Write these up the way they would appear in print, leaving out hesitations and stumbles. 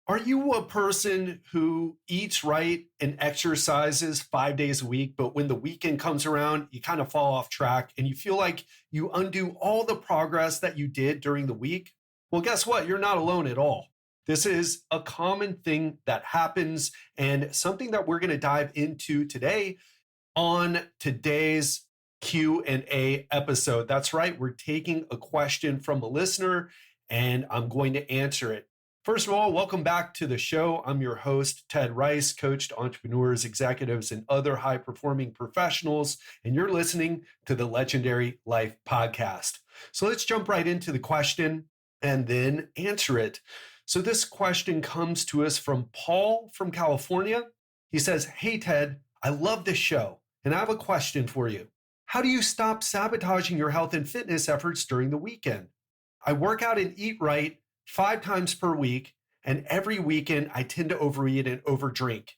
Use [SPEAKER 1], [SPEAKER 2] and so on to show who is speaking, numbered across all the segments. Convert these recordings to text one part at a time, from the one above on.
[SPEAKER 1] Are you a person who eats right and exercises 5 days a week, but when the weekend comes around, you kind of fall off track and you feel like you undo all the progress that you did during the week? Well, guess what? You're not alone at all. This is a common thing that happens and something that we're going to dive into today on today's Q&A episode. That's right, we're taking a question from a listener and I'm going to answer it. First of all, welcome back to the show. I'm your host, Ted Ryce, coach to entrepreneurs, executives, and other high performing professionals, and you're listening to the Legendary Life Podcast. So let's jump right into the question and then answer it. So this question comes to us from Paul from California. He says, "Hey, Ted, I love this show. And I have a question for you. How do you stop sabotaging your health and fitness efforts during the weekend? I work out and eat right 5 times per week, and every weekend I tend to overeat and overdrink.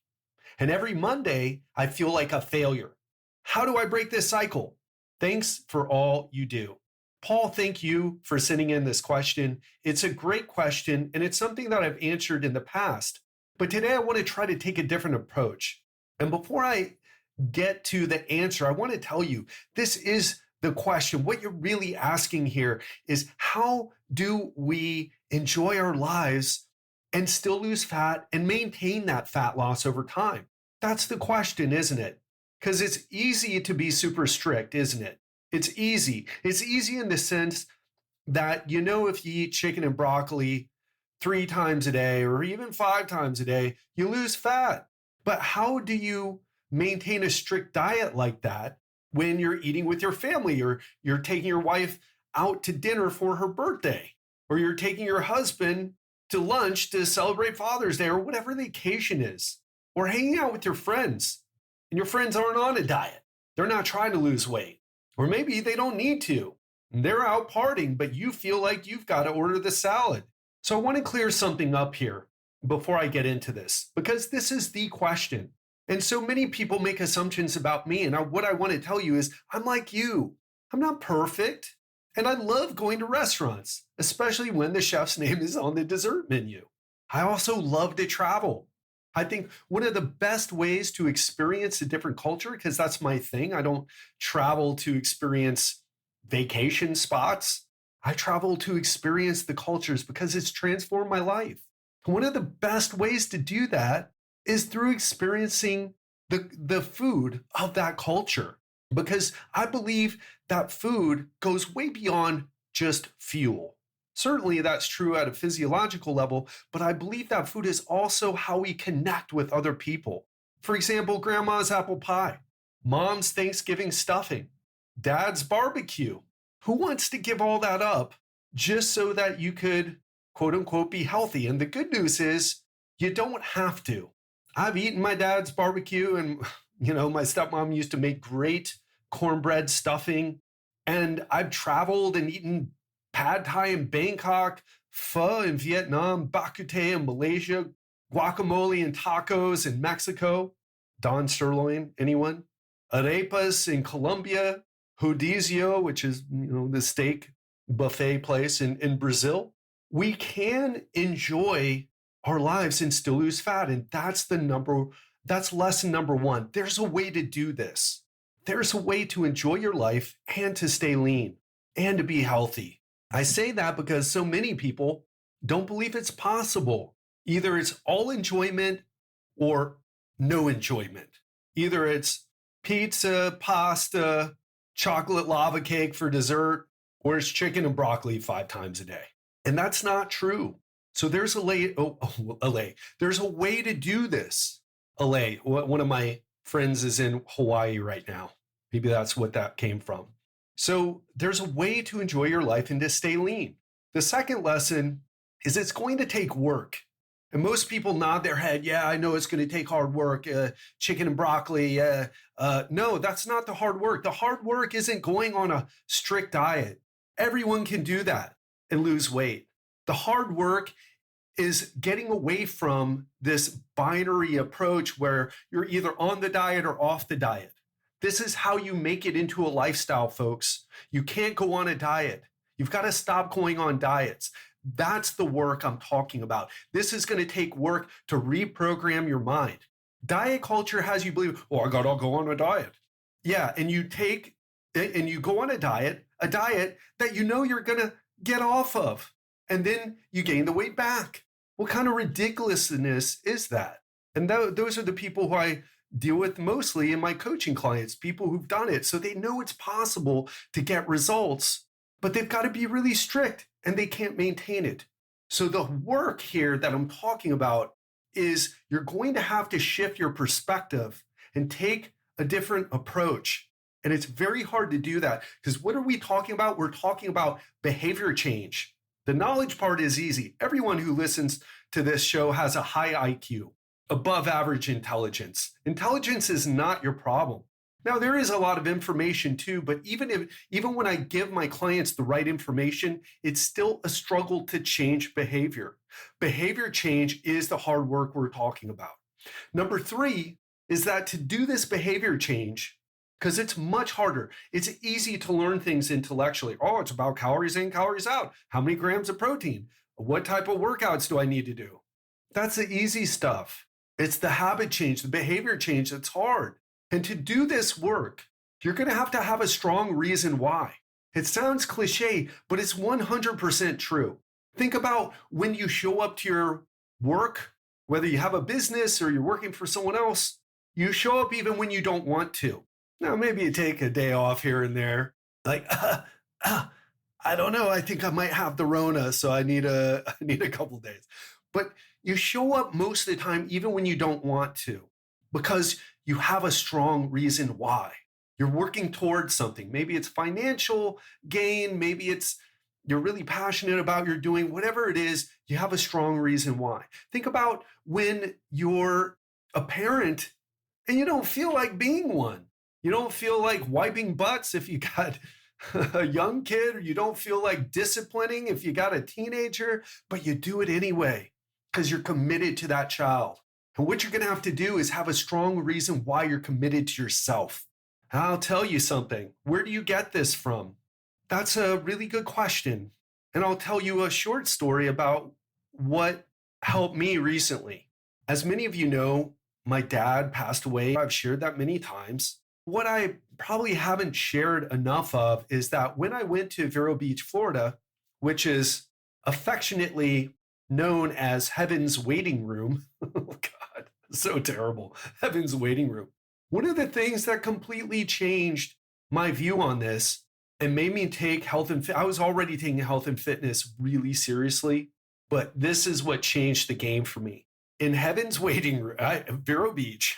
[SPEAKER 1] And every Monday I feel like a failure. How do I break this cycle? Thanks for all you do." Paul, thank you for sending in this question. It's a great question, and it's something that I've answered in the past. But today I want to try to take a different approach. And before I get to the answer, I want to tell you this is the question. What you're really asking here is, how do we enjoy our lives and still lose fat and maintain that fat loss over time? That's the question, isn't it? Because it's easy to be super strict, isn't it? It's easy. It's easy in the sense that, if you eat chicken and broccoli 3 times a day or even 5 times a day, you lose fat. But how do you maintain a strict diet like that when you're eating with your family, or you're taking your wife out to dinner for her birthday, or you're taking your husband to lunch to celebrate Father's Day, or whatever the occasion is, or hanging out with your friends and your friends aren't on a diet. They're not trying to lose weight, or maybe they don't need to. They're out partying, but you feel like you've got to order the salad. So I want to clear something up here before I get into this, because this is the question. And so many people make assumptions about me. And what I want to tell you is, I'm like you. I'm not perfect. And I love going to restaurants, especially when the chef's name is on the dessert menu. I also love to travel. I think one of the best ways to experience a different culture, because that's my thing, I don't travel to experience vacation spots. I travel to experience the cultures because it's transformed my life. One of the best ways to do that is through experiencing the food of that culture, because I believe that food goes way beyond just fuel. Certainly that's true at a physiological level, but I believe that food is also how we connect with other people. For example, grandma's apple pie, mom's Thanksgiving stuffing, dad's barbecue. Who wants to give all that up just so that you could, quote unquote, be healthy? And the good news is you don't have to. I've eaten my dad's barbecue, and my stepmom used to make great cornbread stuffing. And I've traveled and eaten pad thai in Bangkok, pho in Vietnam, bak kut teh in Malaysia, guacamole and tacos in Mexico. Don sirloin, anyone? Arepas in Colombia, Rodizio, which is the steak buffet place in Brazil. We can enjoy our lives and still lose fat. And that's lesson number one. There's a way to do this. There's a way to enjoy your life and to stay lean and to be healthy. I say that because so many people don't believe it's possible. Either it's all enjoyment or no enjoyment. Either it's pizza, pasta, chocolate lava cake for dessert, or it's chicken and broccoli 5 times a day. And that's not true. So there's there's a way to do this. One of my friends is in Hawaii right now. Maybe that's what that came from. So there's a way to enjoy your life and to stay lean. The second lesson is it's going to take work. And most people nod their head. Yeah, I know it's going to take hard work. Chicken and broccoli. No, that's not the hard work. The hard work isn't going on a strict diet. Everyone can do that and lose weight. The hard work is getting away from this binary approach where you're either on the diet or off the diet. This is how you make it into a lifestyle, folks. You can't go on a diet. You've got to stop going on diets. That's the work I'm talking about. This is going to take work to reprogram your mind. Diet culture has you believe, oh, I got to go on a diet. Yeah, and you go on a diet that you know you're going to get off of, and then you gain the weight back. What kind of ridiculousness is that? And those are the people who I deal with mostly in my coaching clients, people who've done it. So they know it's possible to get results, but they've got to be really strict and they can't maintain it. So the work here that I'm talking about is you're going to have to shift your perspective and take a different approach. And it's very hard to do that because what are we talking about? We're talking about behavior change. The knowledge part is easy. Everyone who listens to this show has a high IQ, above average intelligence. Intelligence is not your problem. Now, there is a lot of information too, but even when I give my clients the right information, it's still a struggle to change behavior. Behavior change is the hard work we're talking about. Number 3 is that to do this behavior change, because it's much harder. It's easy to learn things intellectually. Oh, it's about calories in, calories out. How many grams of protein? What type of workouts do I need to do? That's the easy stuff. It's the habit change, the behavior change that's hard. And to do this work, you're going to have a strong reason why. It sounds cliche, but it's 100% true. Think about when you show up to your work, whether you have a business or you're working for someone else, you show up even when you don't want to. Now, maybe you take a day off here and there, like, I don't know, I think I might have the Rona, so I need a couple days. But you show up most of the time, even when you don't want to, because you have a strong reason why. You're working towards something. Maybe it's financial gain. Maybe it's you're really passionate about you're doing whatever it is. You have a strong reason why. Think about when you're a parent and you don't feel like being one. You don't feel like wiping butts if you got a young kid, or you don't feel like disciplining if you got a teenager, but you do it anyway because you're committed to that child. And what you're going to have to do is have a strong reason why you're committed to yourself. And I'll tell you something. Where do you get this from? That's a really good question. And I'll tell you a short story about what helped me recently. As many of you know, my dad passed away. I've shared that many times. What I probably haven't shared enough of is that when I went to Vero Beach, Florida, which is affectionately known as Heaven's Waiting Room, oh God, so terrible, Heaven's Waiting Room. One of the things that completely changed my view on this and made me take health and I was already taking health and fitness really seriously, but this is what changed the game for me. In Heaven's Waiting Room, Vero Beach,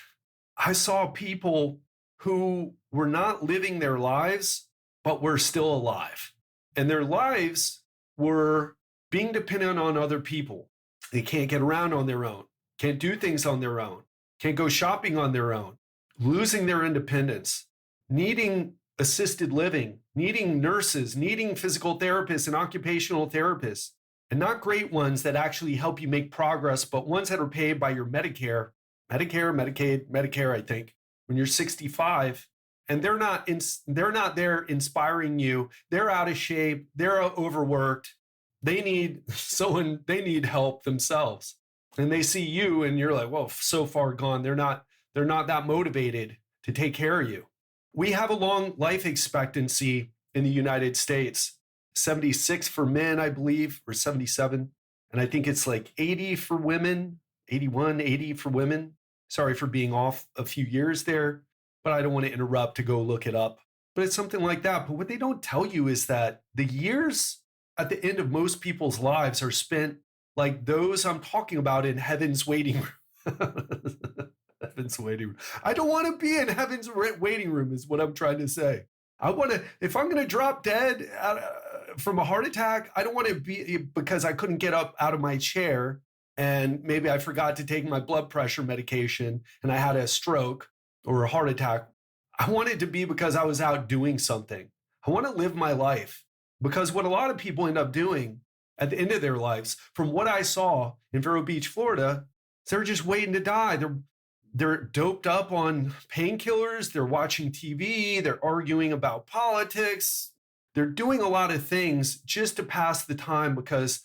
[SPEAKER 1] I saw people who were not living their lives, but were still alive. And their lives were being dependent on other people. They can't get around on their own, can't do things on their own, can't go shopping on their own, losing their independence, needing assisted living, needing nurses, needing physical therapists and occupational therapists, and not great ones that actually help you make progress, but ones that are paid by your Medicare, Medicaid, Medicare, I think, when you're 65, and they're not there inspiring you. They're out of shape. They're overworked. They need help themselves. And they see you and you're like, well, so far gone. They're not that motivated to take care of you. We have a long life expectancy in the United States, 76 for men, I believe, or 77. And I think it's like 80 for women, 81, 80 for women. Sorry for being off a few years there, but I don't want to interrupt to go look it up. But it's something like that. But what they don't tell you is that the years at the end of most people's lives are spent like those I'm talking about in Heaven's Waiting Room. Heaven's Waiting Room. I don't want to be in Heaven's Waiting Room is what I'm trying to say. If I'm going to drop dead from a heart attack, I don't want to be because I couldn't get up out of my chair and maybe I forgot to take my blood pressure medication and I had a stroke or a heart attack. I want it to be because I was out doing something. I want to live my life because what a lot of people end up doing at the end of their lives, from what I saw in Vero Beach, Florida, they're just waiting to die. They're doped up on painkillers. They're watching TV. They're arguing about politics. They're doing a lot of things just to pass the time because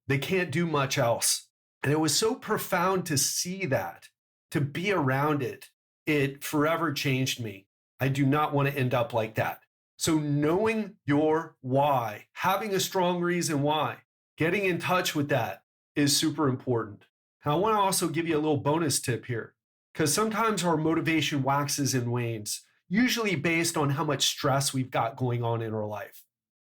[SPEAKER 1] They can't do much else. And it was so profound to see that, to be around it. It forever changed me. I do not want to end up like that. So, knowing your why, having a strong reason why, getting in touch with that is super important. Now, I want to also give you a little bonus tip here, because sometimes our motivation waxes and wanes, usually based on how much stress we've got going on in our life.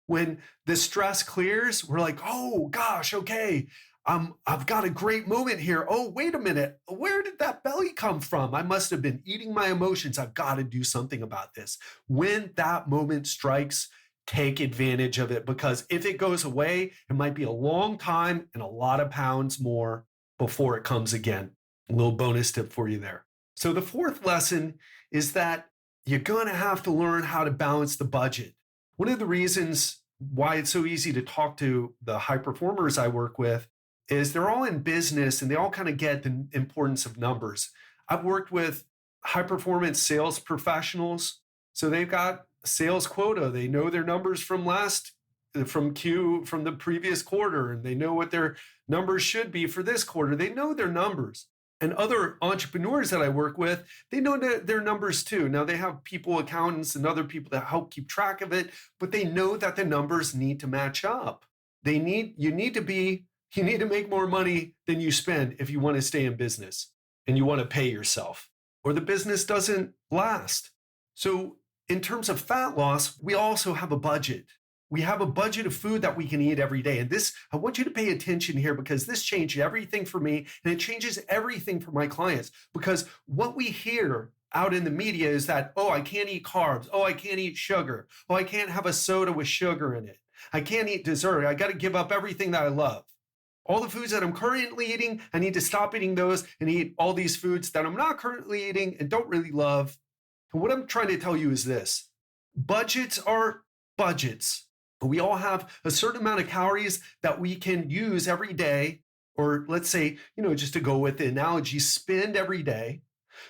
[SPEAKER 1] When the stress clears, we're like, oh gosh, okay, I've got a great moment here. Oh, wait a minute. Where did that belly come from? I must have been eating my emotions. I've got to do something about this. When that moment strikes, take advantage of it, because if it goes away, it might be a long time and a lot of pounds more before it comes again. A little bonus tip for you there. So the fourth lesson is that you're going to have to learn how to balance the budget. One of the reasons why it's so easy to talk to the high performers I work with is they're all in business and they all kind of get the importance of numbers. I've worked with high performance sales professionals. So they've got sales quota. They know their numbers from the previous quarter, and they know what their numbers should be for this quarter. They know their numbers. And other entrepreneurs that I work with, they know their numbers too. Now they have people, accountants, and other people that help keep track of it, but they know that the numbers need to match up. You need to make more money than you spend if you want to stay in business and you want to pay yourself, or the business doesn't last. So in terms of fat loss, we also have a budget. We have a budget of food that we can eat every day. And this, I want you to pay attention here, because this changed everything for me, and it changes everything for my clients. Because what we hear out in the media is that, oh, I can't eat carbs. Oh, I can't eat sugar. Oh, I can't have a soda with sugar in it. I can't eat dessert. I got to give up everything that I love. All the foods that I'm currently eating, I need to stop eating those and eat all these foods that I'm not currently eating and don't really love. And what I'm trying to tell you is this: budgets are budgets. We all have a certain amount of calories that we can use every day, or let's say, just to go with the analogy, spend every day.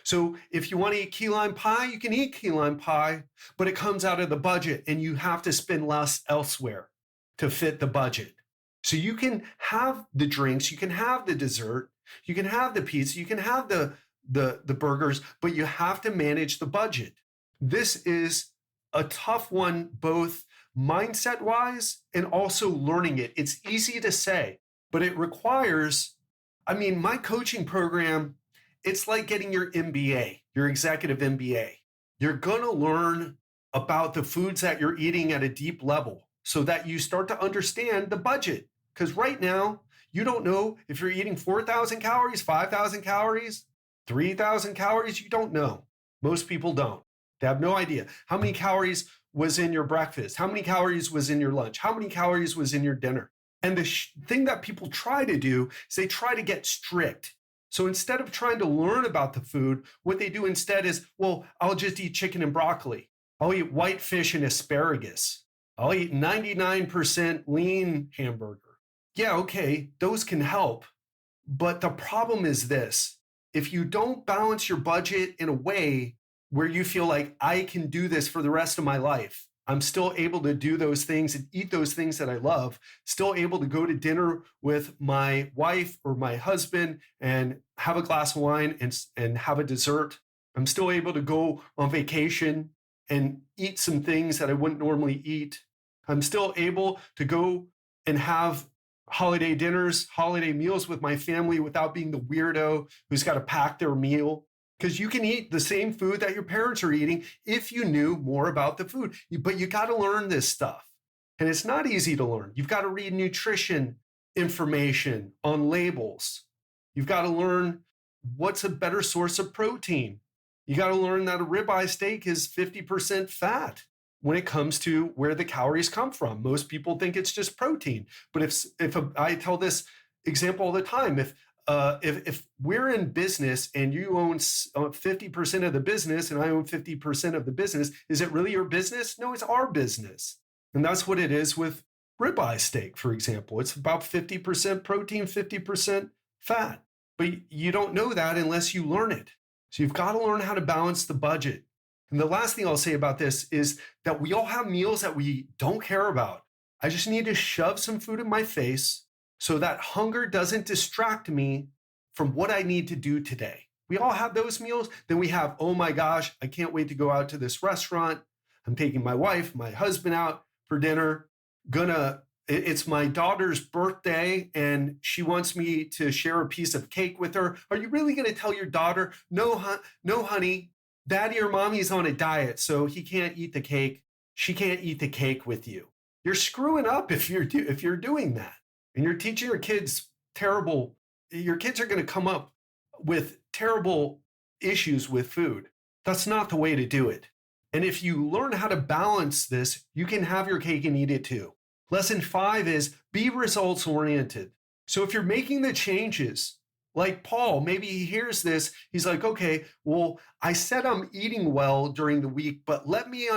[SPEAKER 1] So if you want to eat key lime pie, you can eat key lime pie, but it comes out of the budget and you have to spend less elsewhere to fit the budget. So you can have the drinks, you can have the dessert, you can have the pizza, you can have the burgers, but you have to manage the budget. This is a tough one, both mindset wise and also learning it. It's easy to say, but it requires, my coaching program, it's like getting your MBA, your executive MBA. You're going to learn about the foods that you're eating at a deep level so that you start to understand the budget. Because right now, you don't know if you're eating 4,000 calories, 5,000 calories, 3,000 calories. You don't know. Most people don't. They have no idea how many calories was in your breakfast, how many calories was in your lunch, how many calories was in your dinner. And the thing that people try to do is they try to get strict. So instead of trying to learn about the food, what they do instead is, well, I'll just eat chicken and broccoli. I'll eat white fish and asparagus. I'll eat 99% lean hamburger. Yeah, okay, those can help. But the problem is this: if you don't balance your budget in a way where you feel like, I can do this for the rest of my life, I'm still able to do those things and eat those things that I love, still able to go to dinner with my wife or my husband and have a glass of wine and have a dessert. I'm still able to go on vacation and eat some things that I wouldn't normally eat. I'm still able to go and have holiday dinners, holiday meals with my family without being the weirdo who's got to pack their meal. Because you can eat the same food that your parents are eating if you knew more about the food. But you got to learn this stuff. And it's not easy to learn. You've got to read nutrition information on labels. You've got to learn what's a better source of protein. You got to learn that a ribeye steak is 50% fat when it comes to where the calories come from. Most people think it's just protein. But I tell this example all the time, if we're in business and you own 50% of the business and I own 50% of the business, is it really your business? No, it's our business. And that's what it is with ribeye steak, for example. It's about 50% protein, 50% fat. But you don't know that unless you learn it. So you've got to learn how to balance the budget. And the last thing I'll say about this is that we all have meals that we don't care about. I just need to shove some food in my face so that hunger doesn't distract me from what I need to do today. We all have those meals. Then we have, oh my gosh, I can't wait to go out to this restaurant. I'm taking my wife, my husband out for dinner. It's my daughter's birthday and she wants me to share a piece of cake with her. Are you really going to tell your daughter, no, no, honey, daddy or mommy's on a diet, so he can't eat the cake. She can't eat the cake with you. You're screwing up if you're doing that. And you're teaching your kids your kids are going to come up with terrible issues with food. That's not the way to do it. And if you learn how to balance this, you can have your cake and eat it too. Lesson 5 is be results oriented. So if you're making the changes, like Paul, maybe he hears this, he's like, okay, well, I said I'm eating well during the week, but let me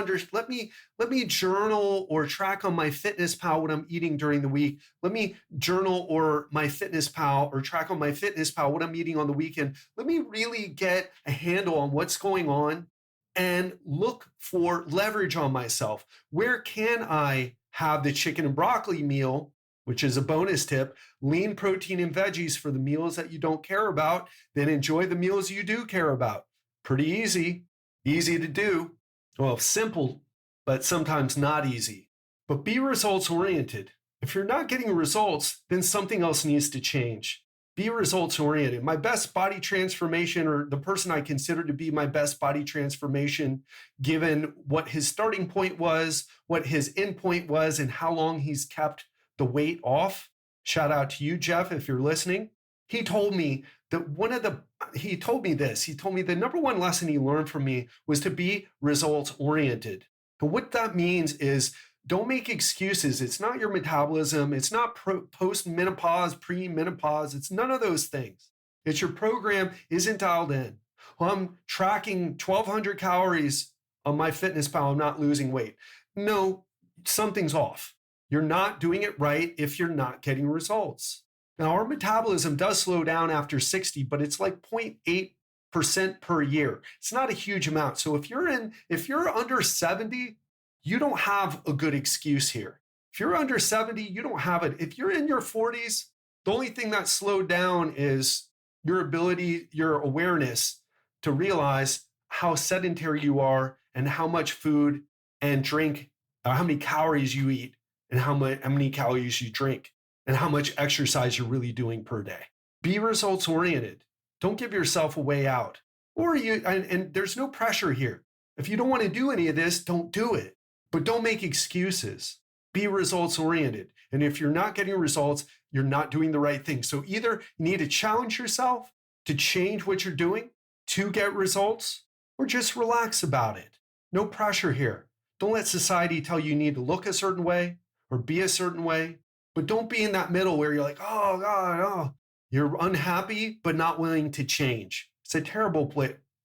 [SPEAKER 1] journal or track on my FitnessPal what I'm eating during the week. Let me journal or my FitnessPal or track on my FitnessPal what I'm eating on the weekend. Let me really get a handle on what's going on and look for leverage on myself. Where can I have the chicken and broccoli meal, which is a bonus tip, lean protein and veggies for the meals that you don't care about, then enjoy the meals you do care about. Pretty easy to do. Well, simple, but sometimes not easy. But be results oriented. If you're not getting results, then something else needs to change. Be results oriented. My best body transformation, or the person I consider to be my best body transformation, given what his starting point was, what his end point was, and how long he's kept the weight off. Shout out to you, Jeff, if you're listening. He told me that he told me the number one lesson he learned from me was to be results oriented. And what that means is don't make excuses. It's not your metabolism. It's not post-menopause, pre-menopause. It's none of those things. It's your program isn't dialed in. Well, I'm tracking 1,200 calories on my FitnessPal. I'm not losing weight. No, something's off. You're not doing it right if you're not getting results. Now, our metabolism does slow down after 60, but it's like 0.8% per year. It's not a huge amount. So if you're under 70, you don't have a good excuse here. If you're under 70, you don't have it. If you're in your 40s, the only thing that slowed down is your ability, your awareness to realize how sedentary you are and how much food and drink, how many calories you eat and how many calories you drink and how much exercise you're really doing per day. Be results oriented. Don't give yourself a way out. And there's no pressure here. If you don't want to do any of this, don't do it. But don't make excuses. Be results oriented. And if you're not getting results, you're not doing the right thing. So either you need to challenge yourself to change what you're doing to get results, or just relax about it. No pressure here. Don't let society tell you need to look a certain way or be a certain way. But don't be in that middle where you're like, oh God, oh. You're unhappy, but not willing to change. It's a terrible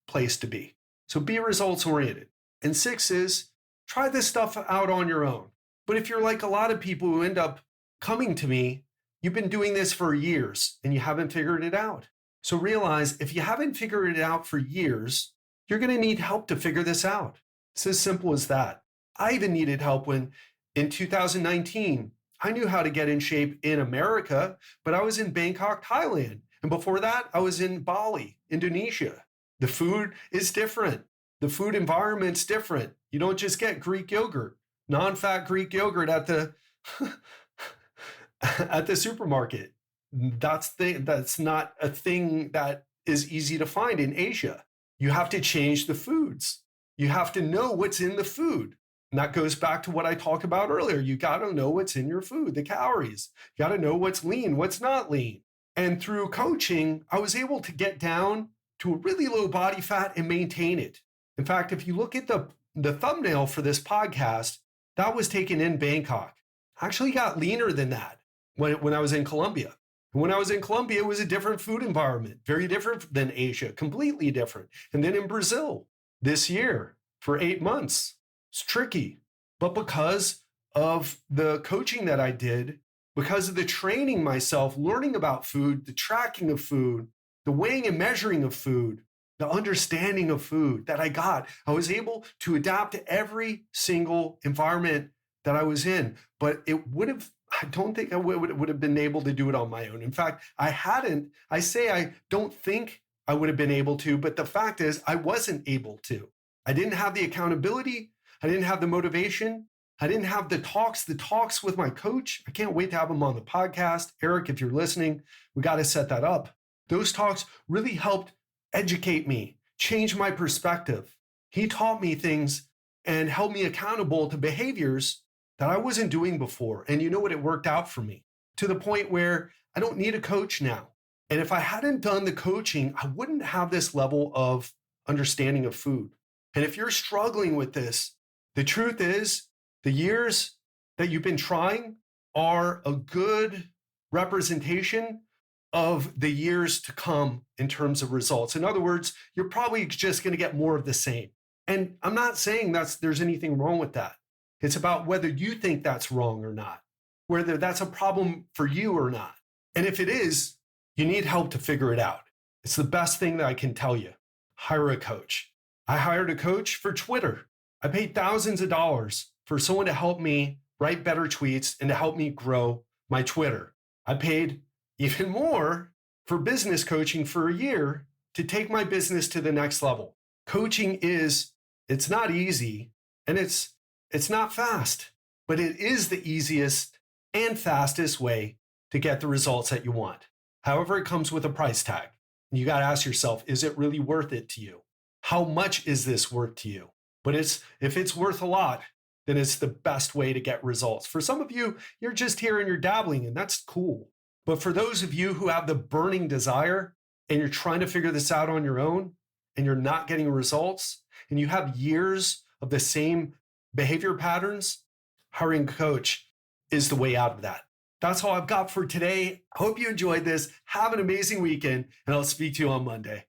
[SPEAKER 1] place to be. So be results oriented. And 6 is, try this stuff out on your own. But if you're like a lot of people who end up coming to me, you've been doing this for years and you haven't figured it out. So realize if you haven't figured it out for years, you're going to need help to figure this out. It's as simple as that. I even needed help when in 2019, I knew how to get in shape in America, but I was in Bangkok, Thailand. And before that, I was in Bali, Indonesia. The food is different. The food environment's different. You don't just get Greek yogurt, non-fat Greek yogurt at the at the supermarket. That's not a thing that is easy to find in Asia. You have to change the foods. You have to know what's in the food. And that goes back to what I talked about earlier. You got to know what's in your food, the calories. You got to know what's lean, what's not lean. And through coaching, I was able to get down to a really low body fat and maintain it. In fact, if you look at the thumbnail for this podcast, that was taken in Bangkok. I actually got leaner than that when I was in Colombia. And when I was in Colombia, it was a different food environment, very different than Asia, completely different. And then in Brazil this year for 8 months, it's tricky. But because of the coaching that I did, because of the training myself, learning about food, the tracking of food, the weighing and measuring of food, the understanding of food that I got, I was able to adapt to every single environment that I was in. But I don't think I would have been able to do it on my own. In fact, I don't think I would have been able to, but the fact is I wasn't able to. I didn't have the accountability. I didn't have the motivation. I didn't have the talks with my coach. I can't wait to have him on the podcast. Eric, if you're listening, we got to set that up. Those talks really helped educate me, change my perspective. He taught me things and held me accountable to behaviors that I wasn't doing before. And you know what? It worked out for me to the point where I don't need a coach now. And if I hadn't done the coaching, I wouldn't have this level of understanding of food. And if you're struggling with this, the truth is the years that you've been trying are a good representation of the years to come in terms of results. In other words, you're probably just going to get more of the same. And I'm not saying there's anything wrong with that. It's about whether you think that's wrong or not, whether that's a problem for you or not. And if it is, you need help to figure it out. It's the best thing that I can tell you. Hire a coach. I hired a coach for Twitter. I paid thousands of dollars for someone to help me write better tweets and to help me grow my Twitter. I paid even more for business coaching for a year to take my business to the next level. Coaching it's not easy and it's not fast, but it is the easiest and fastest way to get the results that you want. However, it comes with a price tag. You got to ask yourself, is it really worth it to you? How much is this worth to you? But if it's worth a lot, then it's the best way to get results. For some of you, you're just here and you're dabbling, and that's cool. But for those of you who have the burning desire and you're trying to figure this out on your own and you're not getting results and you have years of the same behavior patterns, hiring a coach is the way out of that. That's all I've got for today. I hope you enjoyed this. Have an amazing weekend, and I'll speak to you on Monday.